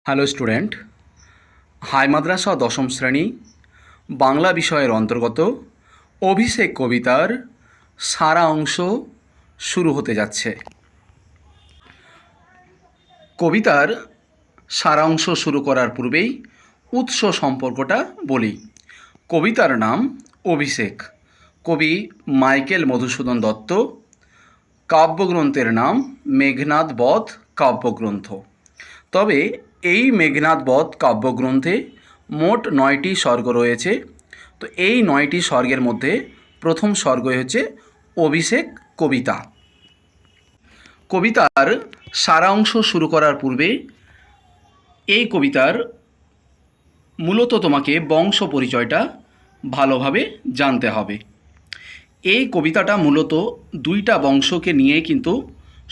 Hello student, high মাদ্রাসা দশম শ্রেণী বাংলা বিষয়ের অন্তর্গত অভিষেক কবিতার সারা অংশ শুরু হতে যাচ্ছে। কবিতার সারা অংশ শুরু করার পূর্বেই উৎস সম্পর্কটা বলি। কবিতার নাম অভিষেক, কবি মাইকেল মধুসূদন দত্ত। কাব্যগ্রন্থের নাম মেঘনাদ বধ কাব্যগ্রন্থ। তবে এই মেঘনাদ বধ কাব্যগ্রন্থে মোট 9টি স্বর্গ রয়েছে। তো এই 9টি স্বর্গের মধ্যে প্রথম স্বর্গ হচ্ছে অভিষেক কবিতা। কবিতার সারাংশ শুরু করার পূর্বে এই কবিতার মূলত তোমাকে বংশ পরিচয়টা ভালোভাবে জানতে হবে। এই কবিতাটা মূলত দুইটা বংশকে নিয়ে কিন্তু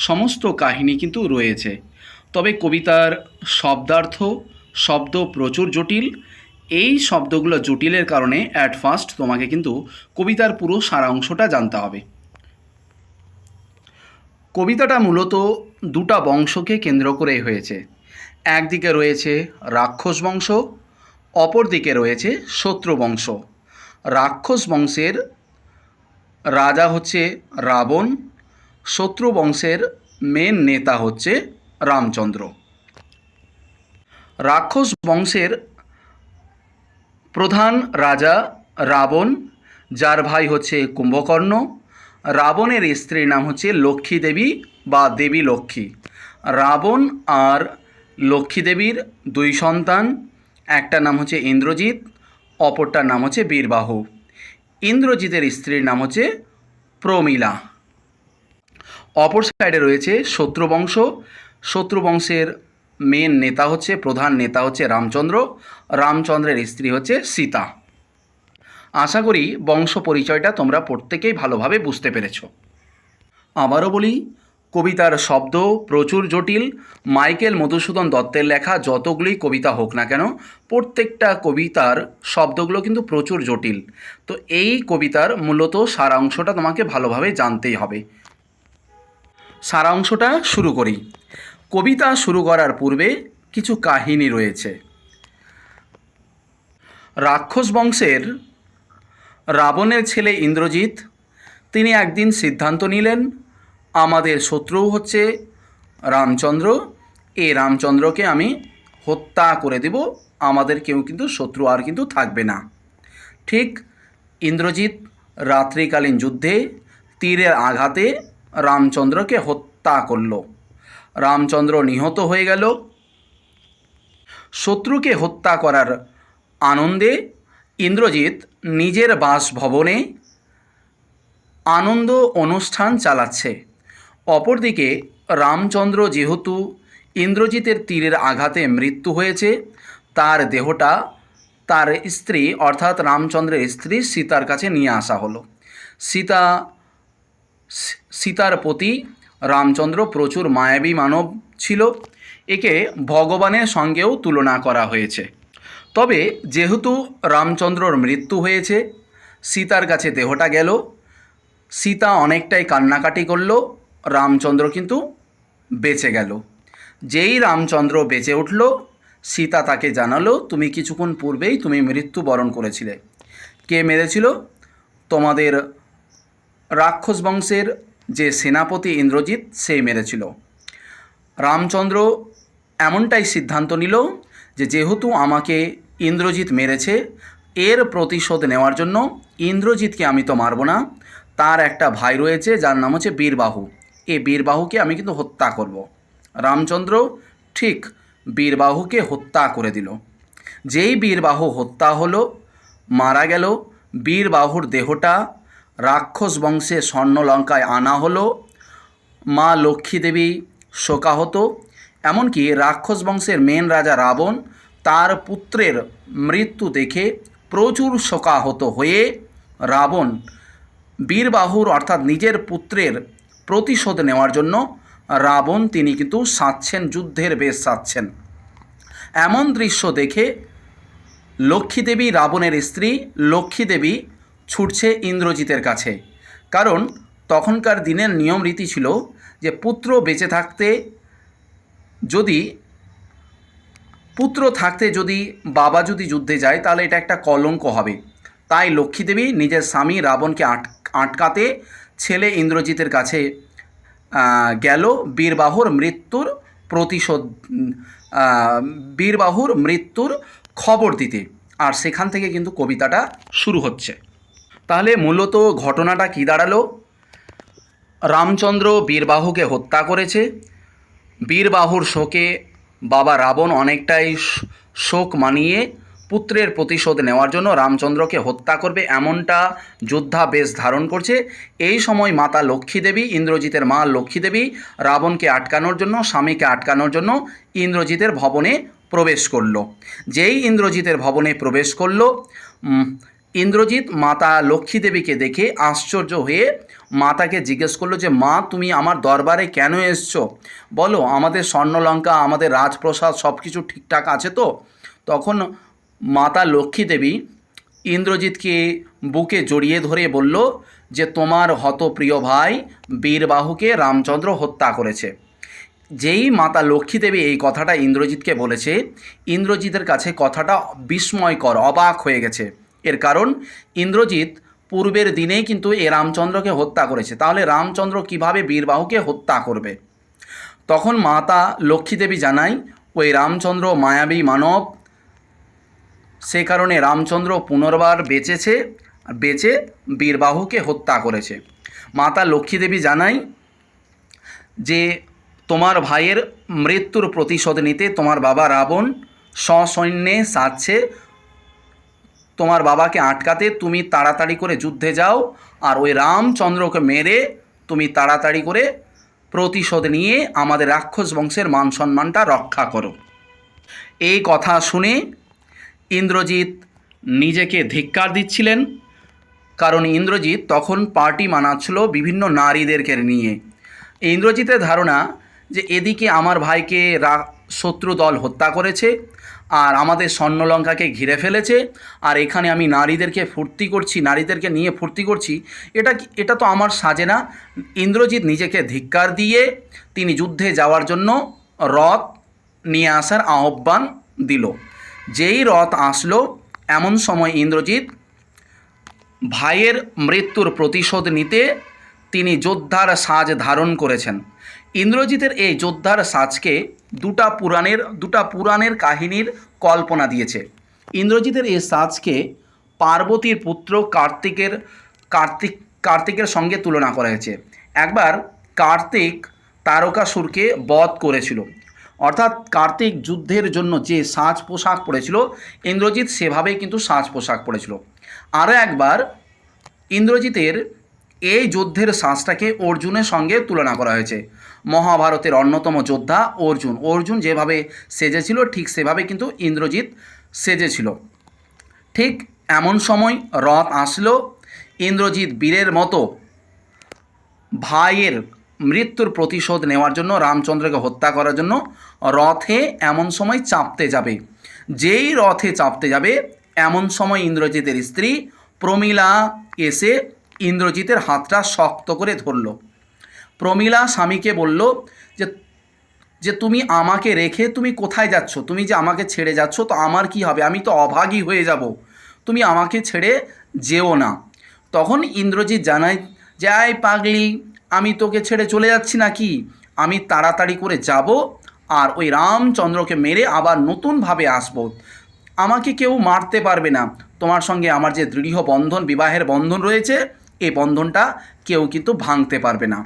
সমস্ত কাহিনী কিন্তু রয়েছে। তবে কবিতার শব্দ প্রচুর জটিল। এই শব্দগুলো জটিলের কারণে অ্যাট ফার্স্ট তোমাকে কিন্তু কবিতার পুরো সারাংশটা জানতে হবে। কবিতাটা মূলত দুটা বংশকে কেন্দ্র করে হয়েছে। একদিকে রয়েছে রাক্ষস বংশ, অপর দিকে রয়েছে শত্রু বংশ। রাক্ষস বংশের রাজা হচ্ছে রাবণ, শত্রু বংশের মেন নেতা হচ্ছে রামচন্দ্র। রাক্ষস বংশের প্রধান রাজা রাবণ, যার ভাই হচ্ছে কুম্ভকর্ণ। রাবণের স্ত্রীর নাম হচ্ছে লক্ষ্মী দেবী বা দেবী লক্ষ্মী। রাবণ আর লক্ষ্মী দেবীর দুই সন্তান, একটা নাম হচ্ছে ইন্দ্রজিৎ, অপরটার নাম হচ্ছে বীরবাহু। ইন্দ্রজিতের স্ত্রীর নাম হচ্ছে প্রমীলা। অপর সাইডে রয়েছে শত্রুবংশ। শত্রুবংশের মেন নেতা হচ্ছে, প্রধান নেতা হচ্ছে রামচন্দ্র। রামচন্দ্রের স্ত্রী হচ্ছে সীতা। আশা করি বংশ পরিচয়টা তোমরা প্রত্যেকেই ভালোভাবে বুঝতে পেরেছ। আবারও বলি, কবিতার শব্দ প্রচুর জটিল। মাইকেল মধুসূদন দত্তের লেখা যতগুলি কবিতা হোক না কেন, প্রত্যেকটা কবিতার শব্দগুলো কিন্তু প্রচুর জটিল। তো এই কবিতার মূলত সারাংশটা তোমাকে ভালোভাবে জানতেই হবে। সারাংশটা শুরু করি। কবিতা শুরু করার পূর্বে কিছু কাহিনী রয়েছে। রাক্ষস বংশের রাবণের ছেলে ইন্দ্রজিৎ, তিনি একদিন সিদ্ধান্ত নিলেন আমাদের শত্রু হচ্ছে রামচন্দ্র, এই রামচন্দ্রকে আমি হত্যা করে দেব, আমাদের কেউ কিন্তু শত্রু আর কিন্তু থাকবে না। ঠিক ইন্দ্রজিৎ রাত্রিকালীন যুদ্ধে তীরের আঘাতে রামচন্দ্রকে হত্যা করল। রামচন্দ্র নিহত হয়ে গেল। শত্রুকে হত্যা করার আনন্দে ইন্দ্রজিৎ নিজের বাসভবনে আনন্দ অনুষ্ঠান চালাচ্ছে। অপরদিকে রামচন্দ্র যেহেতু ইন্দ্রজিতের তীরের আঘাতে মৃত্যু হয়েছে, তার দেহটা তার স্ত্রী অর্থাৎ রামচন্দ্রের স্ত্রী সীতার কাছে নিয়ে আসা হলো। সীতার প্রতি রামচন্দ্র প্রচুর মায়াবী মানব ছিল। একে ভগবানের সঙ্গেও তুলনা করা হয়েছে। তবে যেহেতু রামচন্দ্রর মৃত্যু হয়েছে, সীতার কাছে দেহটা গেল। সীতা অনেকটাই কান্নাকাটি করল, রামচন্দ্র কিন্তু বেঁচে গেল। যেই রামচন্দ্র বেঁচে উঠল, সীতা তাকে জানালো তুমি কিছুক্ষণ পূর্বেই তুমি মৃত্যুবরণ করেছিলে। কে মেরেছিল? তোমাদের রাক্ষস বংশের যে সেনাপতি ইন্দ্রজিৎ, সেই মেরেছিল। রামচন্দ্র এমনটাই সিদ্ধান্ত নিল যে যেহেতু আমাকে ইন্দ্রজিৎ মেরেছে, এর প্রতিশোধ নেওয়ার জন্য ইন্দ্রজিৎকে আমি তো মারব না, তার একটা ভাই রয়েছে যার নাম হচ্ছে বীরবাহু, এই বীরবাহুকে আমি কিন্তু হত্যা করব। রামচন্দ্র ঠিক বীরবাহুকে হত্যা করে দিল। যেই বীরবাহু হত্যা হলো, মারা গেল, বীরবাহুর দেহটা রাক্ষস বংশে স্বর্ণলঙ্কায় আনা হলো। মা লক্ষ্মী দেবী শোকাহত, এমনকি রাক্ষস বংশের মেন রাজা রাবণ তার পুত্রের মৃত্যু দেখে প্রচুর শোকাহত হয়ে রাবণ বীরবাহুর অর্থাৎ নিজের পুত্রের প্রতিশোধ নেওয়ার জন্য রাবণ তিনি কিন্তু সাজছেন, যুদ্ধের বেশ সাজছেন। এমন দৃশ্য দেখে লক্ষ্মী দেবী, রাবণের স্ত্রী লক্ষ্মী দেবী ছুটছে ইন্দ্রজিতের কাছে। কারণ তখনকার দিনের নিয়ম রীতি ছিল যে পুত্র বেঁচে থাকতে যদি পুত্র থাকতে যদি বাবা যদি যুদ্ধে যায় তাহলে এটা একটা কলঙ্ক হবে। তাই লক্ষ্মীদেবী নিজের স্বামী রাবণকে আটকাতে ছেলে ইন্দ্রজিতের কাছে গেল বীরবাহুর মৃত্যুর প্রতিশোধ বীরবাহুর মৃত্যুর খবর দিতে। আর সেখান থেকে কিন্তু কবিতাটা শুরু হচ্ছে। তাহলে মূলত ঘটনাটা কী দাঁড়ালো? রামচন্দ্র বীরবাহুকে হত্যা করেছে। বীরবাহুর শোকে বাবা রাবণ অনেকটাই শোক মানিয়ে পুত্রের প্রতিশোধ নেওয়ার জন্য রামচন্দ্রকে হত্যা করবে এমনটা যুদ্ধাবেশ ধারণ করছে। এই সময় মাতা লক্ষ্মীদেবী, ইন্দ্রজিতের মা লক্ষ্মীদেবী রাবণকে আটকানোর জন্য, স্বামীকে আটকানোর জন্য ইন্দ্রজিতের ভবনে প্রবেশ করলো। যেই ইন্দ্রজিতের ভবনে প্রবেশ করলো, ইন্দ্রজিৎ মাতা লক্ষ্মীদেবীকে দেখে আশ্চর্য হয়ে মাতাকে জিজ্ঞেস করলো যে, মা তুমি আমার দরবারে কেন এসছো? বলো, আমাদের স্বর্ণলঙ্কা, আমাদের রাজপ্রসাদ সব কিছু ঠিকঠাক আছে তো? তখন মাতা লক্ষ্মীদেবী ইন্দ্রজিৎকে বুকে জড়িয়ে ধরে বলল যে, তোমার হতপ্রিয় ভাই বীরবাহুকে রামচন্দ্র হত্যা করেছে। যেই মাতা লক্ষ্মীদেবী এই কথাটা ইন্দ্রজিৎকে বলেছে, ইন্দ্রজিতের কাছে কথাটা বিস্ময়কর, অবাক হয়ে গেছে। এর কারণ ইন্দ্রজিৎ পূর্বের দিনেই কিন্তু এ রামচন্দ্রকে হত্যা করেছে, তাহলে রামচন্দ্র কিভাবে বীরবাহুকে হত্যা করবে? তখন মাতা লক্ষ্মীদেবী জানায়, ওই রামচন্দ্র মায়াবী মানব, সে কারণে রামচন্দ্র পুনর্বার বেঁচে বীরবাহুকে হত্যা করেছে। মাতা লক্ষ্মীদেবী জানায় যে, তোমার ভাইয়ের মৃত্যুর প্রতিশোধ নিতে তোমার বাবা রাবণ সসৈন্যে সাজছে। তোমার বাবাকে আটকাতে তুমি তাড়াতাড়ি করে যুদ্ধে যাও, আর ওই রামচন্দ্রকে মেরে তুমি তাড়াতাড়ি করে প্রতিশোধ নিয়ে আমাদের রাক্ষস বংশের মান সম্মানটা রক্ষা করো। এই কথা শুনে ইন্দ্রজিৎ নিজেকে ধিক্কার দিচ্ছিলেন, কারণ ইন্দ্রজিৎ তখন পার্টি মানাচ্ছিল বিভিন্ন নারীদেরকে নিয়ে। ইন্দ্রজিতের ধারণা যে এদিকে আমার ভাইকে শত্রু দল হত্যা করেছে, আর আমাদের স্বর্ণলঙ্কাকে ঘিরে ফেলেছে, আর এখানে আমি নারীদেরকে নিয়ে ফুর্তি করছি, এটা তো আমার সাজে না। ইন্দ্রজিৎ নিজেকে ধিক্কার দিয়ে তিনি যুদ্ধে যাওয়ার জন্য রথ নিয়ে আসার আহ্বান দিল। যেই রথ আসলো, এমন সময় ইন্দ্রজিৎ ভাইয়ের মৃত্যুর প্রতিশোধ নিতে তিনি যোদ্ধার সাজ ধারণ করেছেন। ইন্দ্রজিতের এই যোদ্ধার সাজকে দুটা পুরাণের কাহিনীর কল্পনা দিয়েছে। ইন্দ্রজিতের এই সাজকে পার্বতীর পুত্র কার্তিকের সঙ্গে তুলনা করা হয়েছে। একবার কার্তিক তারকাসুরকে বধ করেছিল, অর্থাৎ কার্তিক যুদ্ধের জন্য যে সাজ পোশাক পরেছিল, ইন্দ্রজিৎ সেভাবেই কিন্তু সাজ পোশাক পরেছিল। আরও একবার ইন্দ্রজিতের এই যুদ্ধের সাজটাকে অর্জুনের সঙ্গে তুলনা করা হয়েছে। মহাভারতের অন্যতম যোদ্ধা অর্জুন যেভাবে সেজেছিল, ঠিক সেভাবে কিন্তু ইন্দ্রজিৎ সেজেছিল। ঠিক এমন সময় রথ আসলো। ইন্দ্রজিৎ বীরের মতো ভাইয়ের মৃত্যুর প্রতিশোধ নেওয়ার জন্য, রামচন্দ্রকে হত্যা করার জন্য রথে এমন সময় চাপতে যাবে। যেই রথে চাপতে যাবে, এমন সময় ইন্দ্রজিতের স্ত্রী প্রমীলা এসে ইন্দ্রজিতের হাতটা শক্ত করে ধরল। প্রমীলা স্বামীকে বলল যে তুমি আমাকে রেখে তুমি কোথায় যাচ্ছ? তুমি যে আমাকে ছেড়ে যাচ্ছ, তো আমার কি হবে? আমি তো অভাগী হয়ে যাব, তুমি আমাকে ছেড়ে যেও না। তখন ইন্দ্রজিৎ জানায় যে, আয় পাগলি, আমি তোকে ছেড়ে চলে যাচ্ছি নাকি? আমি তাড়াতাড়ি করে যাব, আর ওই রামচন্দ্রকে মেরে আবার নতুনভাবে আসব। আমাকে কেউ মারতে পারবে না। তোমার সঙ্গে আমার যে দৃঢ় বন্ধন, বিবাহের বন্ধন রয়েছে, এই বন্ধনটা কেউ কিন্তু ভাঙতে পারবে না।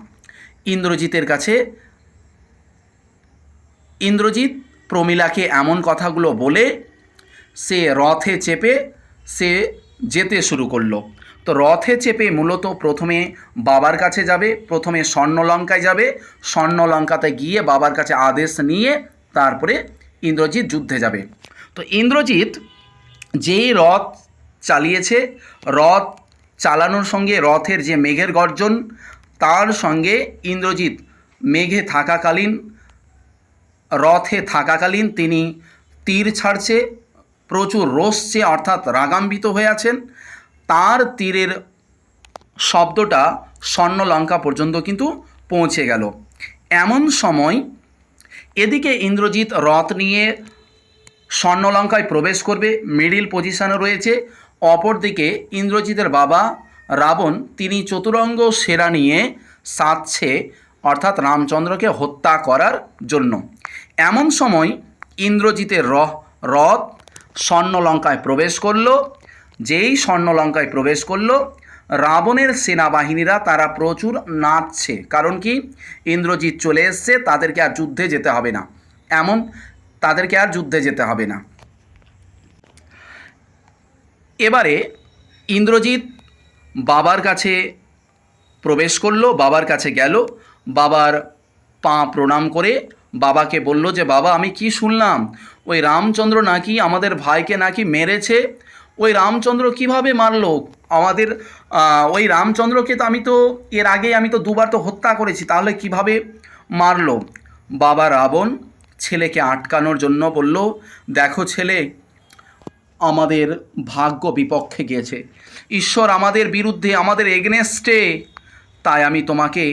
ইন্দ্রজিৎ প্রমীলাকে এমন কথাগুলো বলে সে রথে চেপে সে যেতে শুরু করলো। তো রথে চেপে মূলত প্রথমে বাবার কাছে যাবে, প্রথমে স্বর্ণলঙ্কায় যাবে, স্বর্ণলঙ্কাতে গিয়ে বাবার কাছে আদেশ নিয়ে তারপরে ইন্দ্রজিৎ যুদ্ধে যাবে। তো ইন্দ্রজিৎ যেই রথ চালিয়েছে, রথ চালানোর সঙ্গে রথের যে মেঘের গর্জন, তার সঙ্গে ইন্দ্রজিৎ রথে থাকাকালীন তিনি তীর ছাড়ছে, প্রচুর রোষছে, অর্থাৎ রাগান্বিত হয়ে আছেন। তার তীরের শব্দটা স্বর্ণলঙ্কা পর্যন্ত কিন্তু পৌঁছে গেল। এমন সময় এদিকে ইন্দ্রজিৎ রথ নিয়ে স্বর্ণলঙ্কায় প্রবেশ করবে, মিডিল পজিশনে রয়েছে। অপরদিকে ইন্দ্রজিতের বাবা রাবণ তিনি চতুরঙ্গ সেরা নিয়ে সাজছে, অর্থাৎ রামচন্দ্রকে হত্যা করার জন্য। এমন সময় ইন্দ্রজিতের রথ স্বর্ণলঙ্কায় প্রবেশ করলো। যেই স্বর্ণলঙ্কায় প্রবেশ করলো, রাবণের সেনাবাহিনীরা তারা প্রচুর নাচছে। কারণ কি, ইন্দ্রজিৎ চলে এসছে, তাদেরকে আর যুদ্ধে যেতে হবে না, তাদেরকে আর যুদ্ধে যেতে হবে না। এবারে ইন্দ্রজিৎ বাবার কাছে প্রবেশ করলো, বাবার কাছে গেল, বাবার পা প্রণাম করে বাবাকে বলল যে বাবা, আমি কি শুনলাম ওই রামচন্দ্র নাকি আমাদের ভাইকে নাকি মেরেছে। ওই রামচন্দ্র কিভাবে মারলো আমাদের? ওই রামচন্দ্রকে তো আমি এর আগে দুবার তো হত্যা করেছি, তাহলে কিভাবে মারলো? বাবা রাবণ ছেলেকে আটকানোর জন্য বলল, দেখো ছেলে, আমাদের ভাগ্য বিপক্ষে গিয়েছে, ঈশ্বর আমাদের বিরুদ্ধে, আমাদের এগনেস্টে, তাই আমি তোমাকে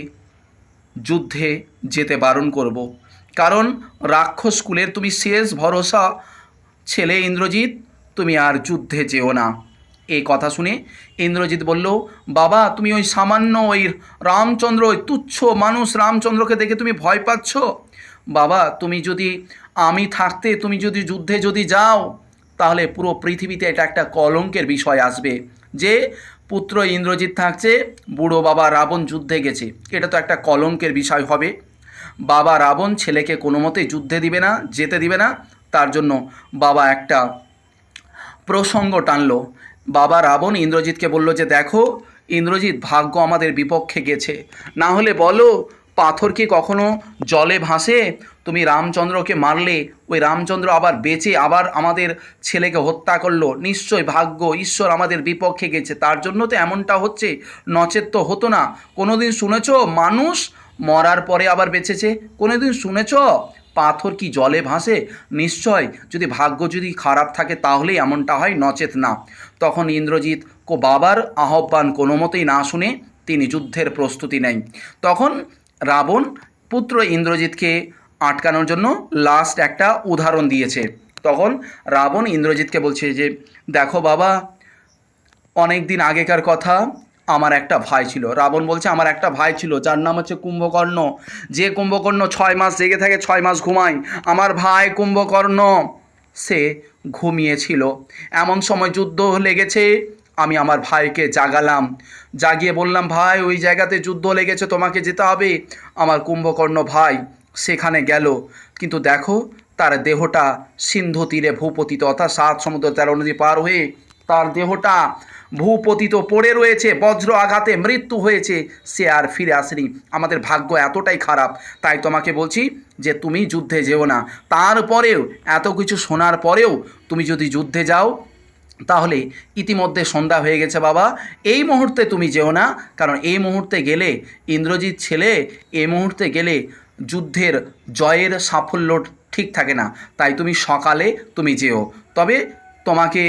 যুদ্ধে যেতে বারণ করব। কারণ রাক্ষস কুলের তুমি শেষ ভরসা ছেলে ইন্দ্রজিৎ, তুমি আর যুদ্ধে যেও না। এই কথা শুনে ইন্দ্রজিৎ বলল, বাবা তুমি ওই সামান্য ওই রামচন্দ্র, ওই তুচ্ছ মানুষ রামচন্দ্রকে দেখে তুমি ভয় পাচ্ছ? বাবা, তুমি যদি আমি থাকতে তুমি যদি যুদ্ধে যদি যাও, তাহলে পুরো পৃথিবীতে এটা একটা কলঙ্কের বিষয় আসবে যে পুত্র ইন্দ্রজিৎ থাকছে, বুড়ো বাবা রাবণ যুদ্ধে গেছে, এটা তো একটা কলঙ্কের বিষয় হবে। বাবা রাবণ ছেলেকে কোনো মতেই যুদ্ধে দিবে না, যেতে দিবে না। তার জন্য বাবা একটা প্রসঙ্গ টানলো। বাবা রাবণ ইন্দ্রজিৎকে বলল যে দেখো ইন্দ্রজিৎ, ভাগ্য আমাদের বিপক্ষে গেছে, না হলে বলো পাথর কি কখনো জলে ভাসে? তুমি রামচন্দ্রকে মারলে, ওই রামচন্দ্র আবার বেঁচে আবার আমাদের ছেলেকে হত্যা করলো, নিশ্চয় ভাগ্য ঈশ্বর আমাদের বিপক্ষে গেছে, তার জন্য তো এমনটা হচ্ছে, নচেত তো হতো না। কোনোদিন শুনেছ মানুষ মরার পরে আবার বেঁচেছে? কোনোদিন শুনেছ পাথর কি জলে ভাসে? নিশ্চয় যদি ভাগ্য যদি খারাপ থাকে তাহলেই এমনটা হয়, নচেত না। তখন ইন্দ্রজিৎ বাবার আহ্বান কোনো মতেই না শুনে তিনি যুদ্ধের প্রস্তুতি নেন। তখন রাবণ পুত্র ইন্দ্রজিৎকে আটকানোর জন্য লাস্ট একটা উদাহরণ দিয়েছে। তখন রাবণ ইন্দ্রজিৎকে বলছে যে দেখো বাবা, অনেক দিন আগেকার কথা, আমার একটা ভাই ছিল। রাবণ বলছে আমার একটা ভাই ছিল যার নাম হচ্ছে কুম্ভকর্ণ। যে কুম্ভকর্ণ 6 মাস জেগে থাকে, 6 মাস ঘুমায়। আমার ভাই কুম্ভকর্ণ সে ঘুমিয়েছিল। এমন সময় যুদ্ধ লেগেছে, আমি আমার ভাইকে জাগালাম, জাগিয়ে বললাম ভাই ওই জায়গাতে যুদ্ধ লেগেছে, তোমাকে যেতে হবে। আমার কুম্ভকর্ণ ভাই সেখানে গেল, কিন্তু দেখো তার দেহটা সিন্ধু তীরে ভূপতিত, অর্থাৎ 7 সমুদ্র 13 নদী পার হয়ে তার দেহটা ভূপতিত পড়ে রয়েছে, বজ্র আঘাতে মৃত্যু হয়েছে, সে আর ফিরে আসেনি। আমাদের ভাগ্য এতটাই খারাপ, তাই তোমাকে বলছি যে তুমি যুদ্ধে যেও না। তারপরেও এত কিছু শোনার পরেও তুমি যদি যুদ্ধে যাও, তাহলে ইতিমধ্যে সন্ধ্যা হয়ে গেছে বাবা, এই মুহূর্তে তুমি যেও না। কারণ এই মুহূর্তে গেলে ইন্দ্রজিৎ ছেলে, এই মুহূর্তে গেলে যুদ্ধের জয়ের সাফল্য ঠিক থাকে না, তাই তুমি সকালে তুমি যেও। তবে তোমাকে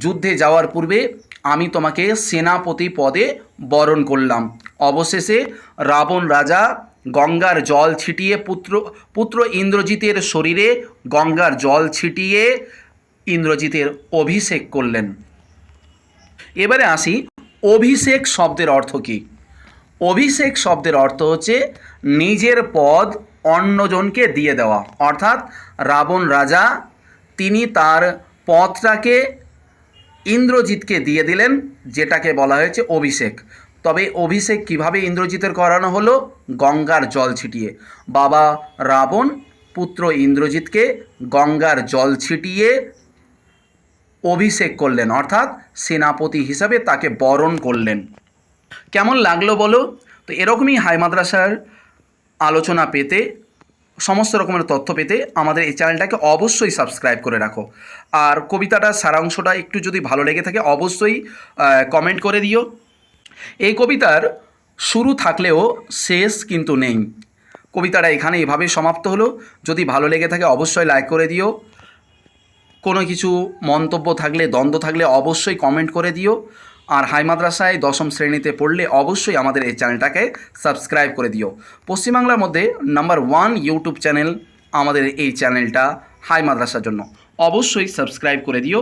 যুদ্ধে যাওয়ার পূর্বে আমি তোমাকে সেনাপতি পদে বরণ করলাম। অবশেষে রাবণ রাজা গঙ্গার জল ছিটিয়ে পুত্র ইন্দ্রজিতের শরীরে গঙ্গার জল ছিটিয়ে ইন্দ্রজিতের অভিষেক করলেন। এবারে আসি অভিষেক শব্দের অর্থ কী। অভিষেক শব্দের অর্থ হচ্ছে নিজের পদ অন্যজনকে দিয়ে দেওয়া, অর্থাৎ রাবণ রাজা তিনি তার পদটাকে ইন্দ্রজিৎকে দিয়ে দিলেন, যেটাকে বলা হয়েছে অভিষেক। তবে অভিষেক কিভাবে ইন্দ্রজিতের করানো হলো? গঙ্গার জল ছিটিয়ে। বাবা রাবণ পুত্র ইন্দ্রজিৎকে গঙ্গার জল ছিটিয়ে অভিষেক করলেন, অর্থাৎ সেনাপতি হিসাবে তাকে বরণ করলেন। কেমন লাগলো বলো? তো এরকমই হাই মাদ্রাসার আলোচনা পেতে, সমস্ত রকমের তথ্য পেতে আমাদের এই চ্যানেলটাকে অবশ্যই সাবস্ক্রাইব করে রাখো। আর কবিতাটার সারাংশটা একটু যদি ভালো লেগে থাকে অবশ্যই কমেন্ট করে দিও। এই কবিতার শুরু থাকলেও শেষ কিন্তু নেই। কবিতাটা এখানে এভাবেই সমাপ্ত হলো। যদি ভালো লেগে থাকে অবশ্যই লাইক করে দিও। কোনো কিছু মন্তব্য থাকলে, দ্বন্দ্ব থাকলে অবশ্যই কমেন্ট করে দিও। আর হাই মাদ্রাসায় 10ম শ্রেণীতে পড়লে অবশ্যই আমাদের এই চ্যানেলটাকে সাবস্ক্রাইব করে দিও। পশ্চিমবাংলার মধ্যে নাম্বার 1 ইউটিউব চ্যানেল আমাদের এই চ্যানেলটা হাই মাদ্রাসার জন্য। অবশ্যই সাবস্ক্রাইব করে দিও,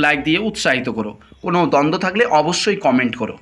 লাইক দিয়ে উৎসাহিত করো। কোনো দ্বন্দ্ব থাকলে অবশ্যই কমেন্ট করো।